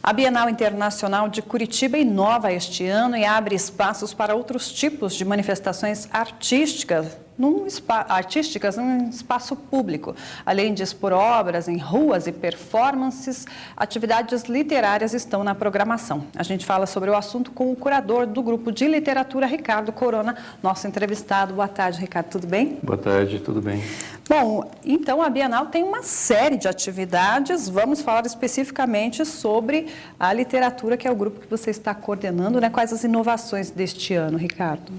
A Bienal Internacional de Curitiba inova este ano e abre espaços para outros tipos de manifestações artísticas num espaço público. Além de expor obras em ruas e performances, atividades literárias estão na programação. A gente fala sobre o assunto com o curador do grupo de literatura, Ricardo Corona, nosso entrevistado. Boa tarde, Ricardo, tudo bem? Boa tarde, tudo bem. Bom, então a Bienal tem uma série de atividades. Vamos falar especificamente sobre a literatura, que é o grupo que você está coordenando, né? Quais as inovações deste ano, Ricardo?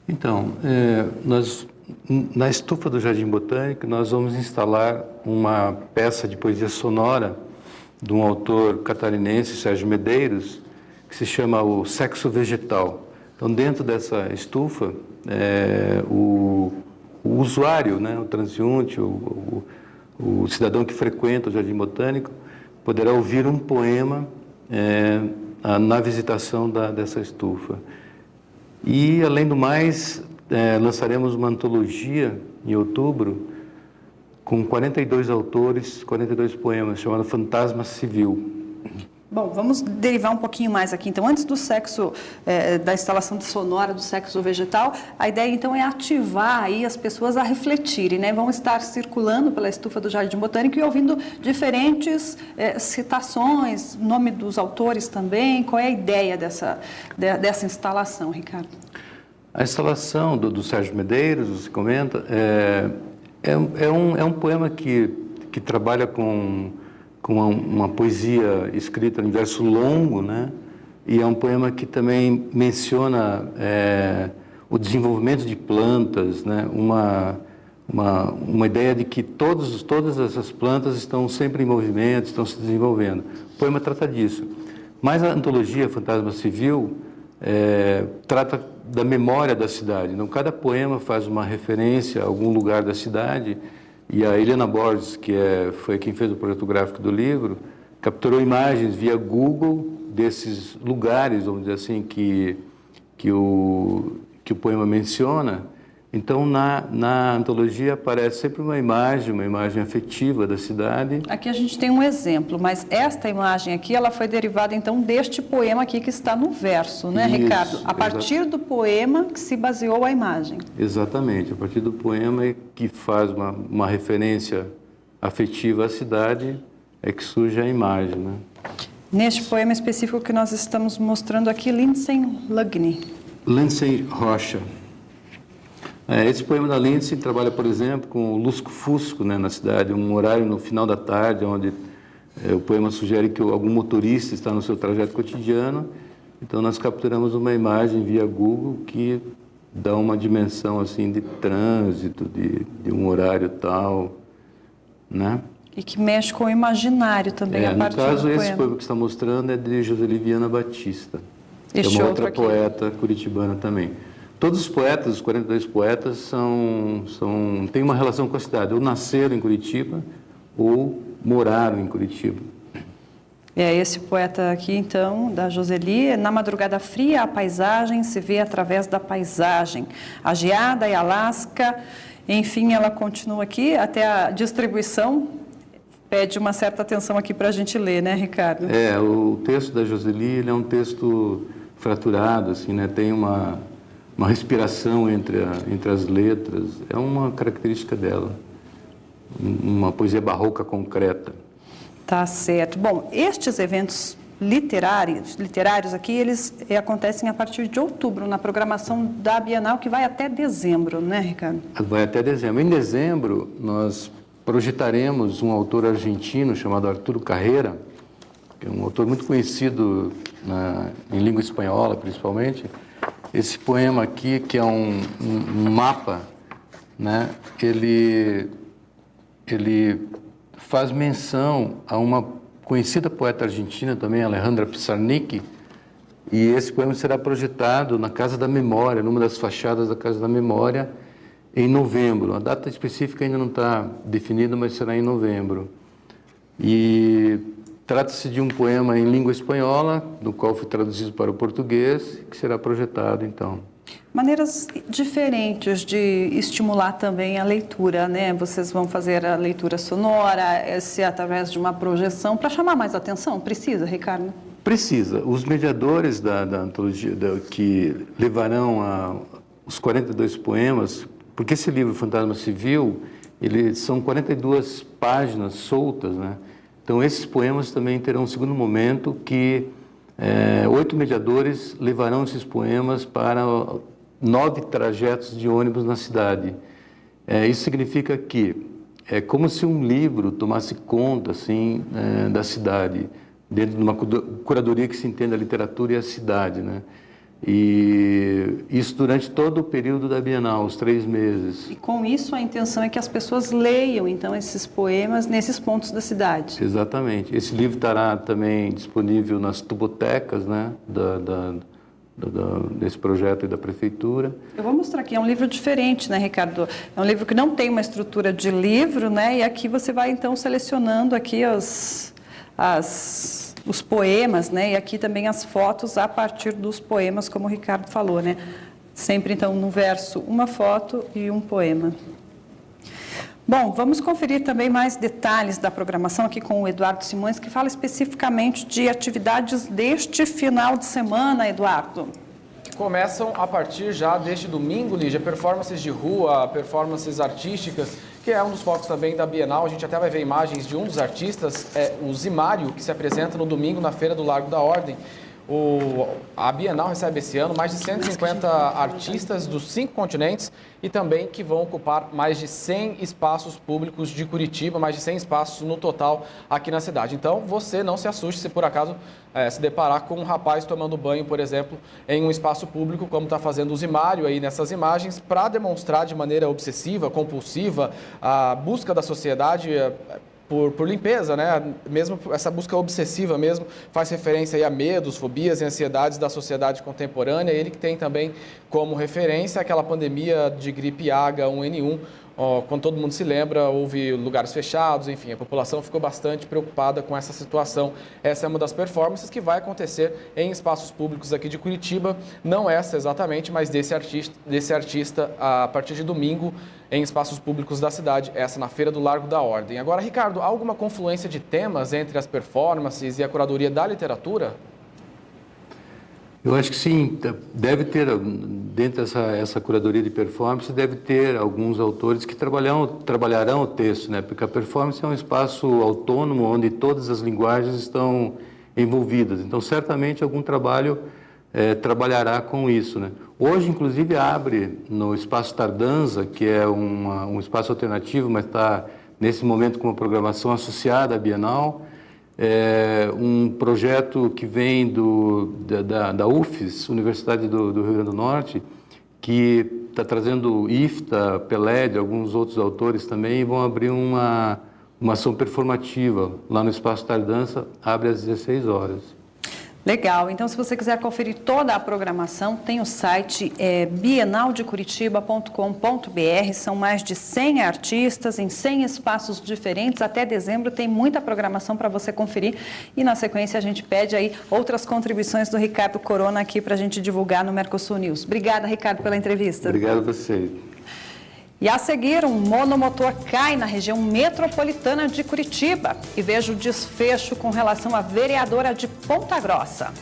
Então, na estufa do Jardim Botânico, nós vamos instalar uma peça de poesia sonora de um autor catarinense, Sérgio Medeiros, que se chama O Sexo Vegetal. Então, dentro dessa estufa, o usuário, né, o transeunte, o cidadão que frequenta o Jardim Botânico, poderá ouvir um poema na visitação dessa estufa. E, além do mais, lançaremos uma antologia em outubro com 42 autores, 42 poemas, chamada Fantasma Civil. Bom, vamos derivar um pouquinho mais aqui. Então, antes do sexo, da instalação sonora do sexo vegetal, a ideia, então, é ativar aí as pessoas a refletirem, né? Vão estar circulando pela estufa do Jardim Botânico e ouvindo diferentes citações, nome dos autores também. Qual é a ideia dessa instalação, Ricardo? A instalação do Sérgio Medeiros, você comenta, é um poema que trabalha com uma poesia escrita em verso longo, né? E é um poema que também menciona o desenvolvimento de plantas, né? Uma ideia de que todas essas plantas estão sempre em movimento, estão se desenvolvendo. O poema trata disso. Mas a antologia Fantasma Civil trata da memória da cidade. Então, cada poema faz uma referência a algum lugar da cidade. E a Helena Borges, que foi quem fez o projeto gráfico do livro, capturou imagens via Google desses lugares, vamos dizer assim, que o poema menciona. Então, na antologia aparece sempre uma imagem afetiva da cidade. Aqui a gente tem um exemplo, mas esta imagem aqui, ela foi derivada, então, deste poema aqui que está no verso, né, Isso, Ricardo? A partir do poema que se baseou a imagem. Exatamente, a partir do poema que faz uma referência afetiva à cidade, é que surge a imagem, né? Neste poema específico que nós estamos mostrando aqui, Lindsay Lugny. Lindsay Rocha. Esse poema da Lindsay trabalha, por exemplo, com o lusco-fusco, né, na cidade, um horário no final da tarde, onde o poema sugere que algum motorista está no seu trajeto cotidiano. Então, nós capturamos uma imagem via Google que dá uma dimensão assim de trânsito, de um horário tal, né? E que mexe com o imaginário também, a partir do poema. No caso, esse poema que está mostrando é de Joseli Viana Batista, que é uma outra poeta curitibana também. Todos os poetas, os 42 poetas, têm uma relação com a cidade. Ou nasceram em Curitiba, ou moraram em Curitiba. Esse poeta aqui, então, da Joseli, na madrugada fria, a paisagem se vê através da paisagem. A geada e a lasca, enfim, ela continua aqui, até a distribuição pede uma certa atenção aqui para a gente ler, né, Ricardo? O texto da Joseli, ele é um texto fraturado, assim, né? Tem uma respiração entre as letras, é uma característica dela, uma poesia barroca concreta. Tá certo. Bom, estes eventos literários aqui, eles acontecem a partir de outubro, na programação da Bienal, que vai até dezembro, né, Ricardo? Vai até dezembro. Em dezembro, nós projetaremos um autor argentino chamado Arturo Carrera, que é um autor muito conhecido em língua espanhola, principalmente. Esse poema aqui, que é um mapa, né? Ele faz menção a uma conhecida poeta argentina também, Alejandra Pizarnik, e esse poema será projetado na Casa da Memória, numa das fachadas da Casa da Memória, em novembro. A data específica ainda não está definida, mas será em novembro. E trata-se de um poema em língua espanhola, do qual foi traduzido para o português, que será projetado, então. Maneiras diferentes de estimular também a leitura, né? Vocês vão fazer a leitura sonora, se através de uma projeção, para chamar mais atenção? Precisa, Ricardo? Precisa. Os mediadores da antologia, que levarão os 42 poemas, porque esse livro Fantasma Civil, são 42 páginas soltas, né? Então, esses poemas também terão um segundo momento que 8 mediadores levarão esses poemas para 9 trajetos de ônibus na cidade. Isso significa que é como se um livro tomasse conta, assim, da cidade, dentro de uma curadoria que se entende a literatura e a cidade, né? E isso durante todo o período da Bienal, os 3 meses. E com isso a intenção é que as pessoas leiam, então, esses poemas nesses pontos da cidade. Exatamente. Esse livro estará também disponível nas tubotecas, né, desse projeto e da Prefeitura. Eu vou mostrar aqui, é um livro diferente, né, Ricardo? É um livro que não tem uma estrutura de livro, né, e aqui você vai, então, selecionando aqui os poemas, né? E aqui também as fotos a partir dos poemas, como o Ricardo falou, né? Sempre, então, no verso, uma foto e um poema. Bom, vamos conferir também mais detalhes da programação aqui com o Eduardo Simões, que fala especificamente de atividades deste final de semana, Eduardo. Começam a partir já deste domingo, Lígia, performances de rua, performances artísticas, que é um dos focos também da Bienal. A gente até vai ver imagens de um dos artistas, o Zimário, que se apresenta no domingo na Feira do Largo da Ordem. A Bienal recebe esse ano mais de 150 artistas dos 5 continentes e também que vão ocupar mais de 100 espaços públicos de Curitiba, mais de 100 espaços no total aqui na cidade. Então, você não se assuste se por acaso se deparar com um rapaz tomando banho, por exemplo, em um espaço público, como está fazendo o Zimário aí nessas imagens, para demonstrar de maneira obsessiva, compulsiva, a busca da sociedade por limpeza, né? Mesmo essa busca obsessiva mesmo faz referência aí a medos, fobias e ansiedades da sociedade contemporânea. Ele que tem também como referência aquela pandemia de gripe H1N1, quando todo mundo se lembra, houve lugares fechados, enfim, a população ficou bastante preocupada com essa situação. Essa é uma das performances que vai acontecer em espaços públicos aqui de Curitiba, não essa exatamente, mas desse artista a partir de domingo em espaços públicos da cidade, essa na Feira do Largo da Ordem. Agora, Ricardo, há alguma confluência de temas entre as performances e a curadoria da literatura? Eu acho que sim, deve ter, dentro dessa curadoria de performance, deve ter alguns autores que trabalharão o texto, né? Porque a performance é um espaço autônomo onde todas as linguagens estão envolvidas. Então, certamente, algum trabalho trabalhará com isso, né? Hoje, inclusive, abre no Espaço Tardanza, que é um espaço alternativo, mas está, nesse momento, com uma programação associada à Bienal, um projeto que vem da UFES, Universidade do Rio Grande do Norte, que está trazendo IFTA, Pelé, alguns outros autores também, e vão abrir uma ação performativa lá no Espaço Tardança, abre às 16 horas. Legal, então se você quiser conferir toda a programação, tem o site bienaldecuritiba.com.br, são mais de 100 artistas em 100 espaços diferentes, até dezembro tem muita programação para você conferir e na sequência a gente pede aí outras contribuições do Ricardo Corona aqui para a gente divulgar no Mercosul News. Obrigada, Ricardo, pela entrevista. Obrigado a você. E a seguir, um monomotor cai na região metropolitana de Curitiba. E veja o desfecho com relação à vereadora de Ponta Grossa.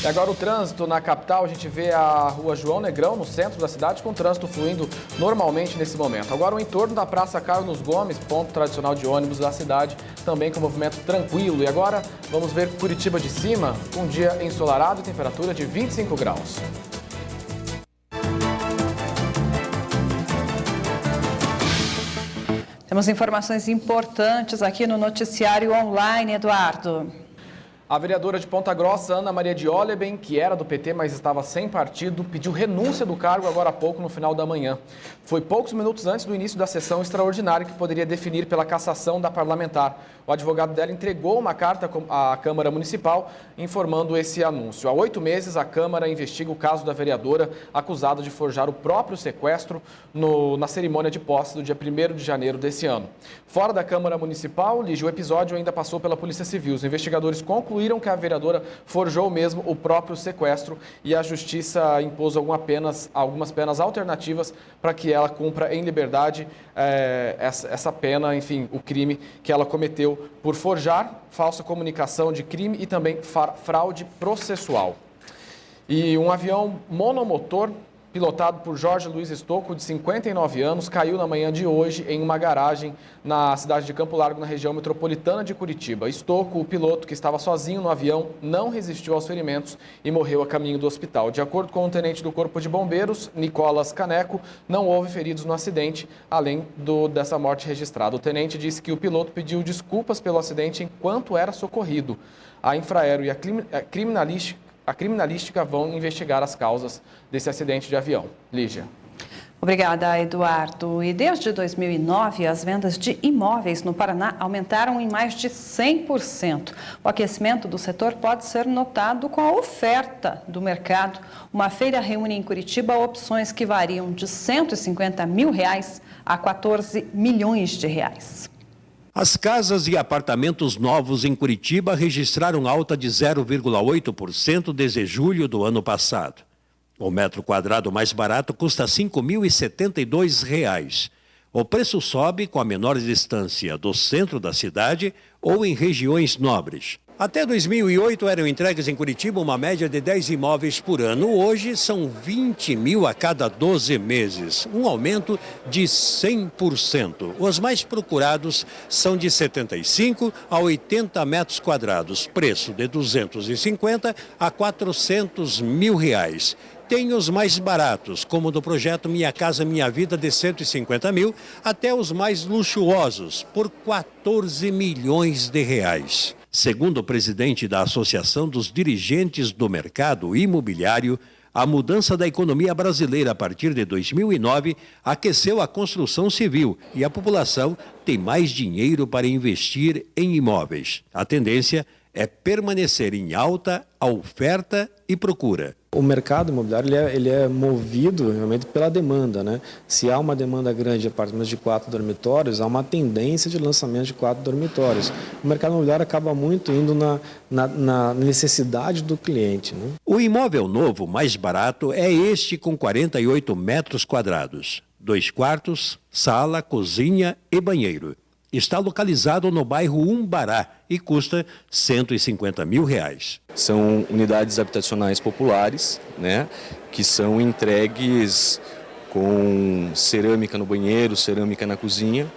E agora o trânsito na capital, a gente vê a rua João Negrão, no centro da cidade, com o trânsito fluindo normalmente nesse momento. Agora o entorno da Praça Carlos Gomes, ponto tradicional de ônibus da cidade, também com movimento tranquilo. E agora vamos ver Curitiba de cima, com um dia ensolarado e temperatura de 25 graus. Temos informações importantes aqui no noticiário online, Eduardo. A vereadora de Ponta Grossa, Ana Maria de Oleben, que era do PT, mas estava sem partido, pediu renúncia do cargo agora há pouco, no final da manhã. Foi poucos minutos antes do início da sessão extraordinária que poderia definir pela cassação da parlamentar. O advogado dela entregou uma carta à Câmara Municipal informando esse anúncio. Há 8 meses, a Câmara investiga o caso da vereadora acusada de forjar o próprio sequestro na cerimônia de posse do dia 1º de janeiro desse ano. Fora da Câmara Municipal, Lígia, o episódio ainda passou pela Polícia Civil. Os investigadores concluíram concluíram que a vereadora forjou mesmo o próprio sequestro e a justiça impôs algumas penas alternativas para que ela cumpra em liberdade essa pena, enfim, o crime que ela cometeu por forjar falsa comunicação de crime e também fraude processual. E um avião monomotor pilotado por Jorge Luiz Estocco, de 59 anos, caiu na manhã de hoje em uma garagem na cidade de Campo Largo, na região metropolitana de Curitiba. Estocco, o piloto que estava sozinho no avião, não resistiu aos ferimentos e morreu a caminho do hospital. De acordo com o tenente do Corpo de Bombeiros, Nicolas Caneco, não houve feridos no acidente, além dessa morte registrada. O tenente disse que o piloto pediu desculpas pelo acidente enquanto era socorrido. A Infraero e a criminalística vão investigar as causas desse acidente de avião. Lígia. Obrigada, Eduardo. E desde 2009, as vendas de imóveis no Paraná aumentaram em mais de 100%. O aquecimento do setor pode ser notado com a oferta do mercado. Uma feira reúne em Curitiba opções que variam de R$ 150 mil a 14 milhões de reais. As casas e apartamentos novos em Curitiba registraram alta de 0,8% desde julho do ano passado. O metro quadrado mais barato custa R$ 5.072. O preço sobe com a menor distância do centro da cidade ou em regiões nobres. Até 2008 eram entregues em Curitiba uma média de 10 imóveis por ano. Hoje são 20 mil a cada 12 meses, um aumento de 100%. Os mais procurados são de 75 a 80 metros quadrados, preço de 250 a 400 mil reais. Tem os mais baratos, como do projeto Minha Casa Minha Vida, de 150 mil, até os mais luxuosos, por 14 milhões de reais. Segundo o presidente da Associação dos Dirigentes do Mercado Imobiliário, a mudança da economia brasileira a partir de 2009 aqueceu a construção civil e a população tem mais dinheiro para investir em imóveis. A tendência é permanecer em alta a oferta e procura. O mercado imobiliário ele é movido realmente pela demanda, né? Se há uma demanda grande de apartamentos de 4 dormitórios, há uma tendência de lançamento de 4 dormitórios. O mercado imobiliário acaba muito indo na necessidade do cliente, né? O imóvel novo mais barato é este com 48 metros quadrados. 2 quartos, sala, cozinha e banheiro. Está localizado no bairro Umbará e custa R$ 150 mil. São unidades habitacionais populares, né, que são entregues com cerâmica no banheiro, cerâmica na cozinha,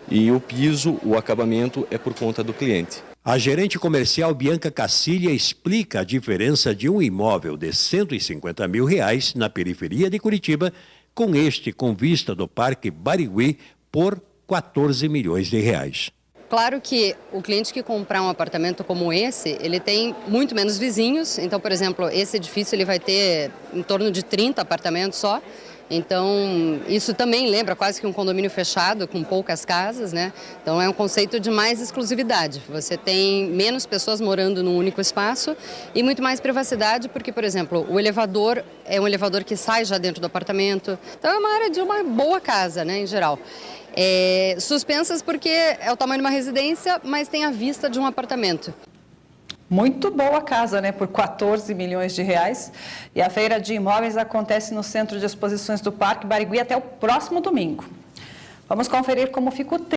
e o piso, o acabamento é por conta do cliente. A gerente comercial Bianca Cacilha explica a diferença de um imóvel de R$ 150 mil na periferia de Curitiba com este com vista do Parque Barigüi por 14 milhões de reais. Claro que o cliente que comprar um apartamento como esse, ele tem muito menos vizinhos. Então, por exemplo, esse edifício ele vai ter em torno de 30 apartamentos só. Então, isso também lembra quase que um condomínio fechado, com poucas casas, né? Então, é um conceito de mais exclusividade. Você tem menos pessoas morando num único espaço e muito mais privacidade, porque, por exemplo, o elevador é um elevador que sai já dentro do apartamento. Então, é uma área de uma boa casa, né, em geral. Suspensas porque é o tamanho de uma residência, mas tem a vista de um apartamento. Muito boa casa, né? Por 14 milhões de reais. E a feira de imóveis acontece no Centro de Exposições do Parque Barigüi até o próximo domingo. Vamos conferir como fica o tempo.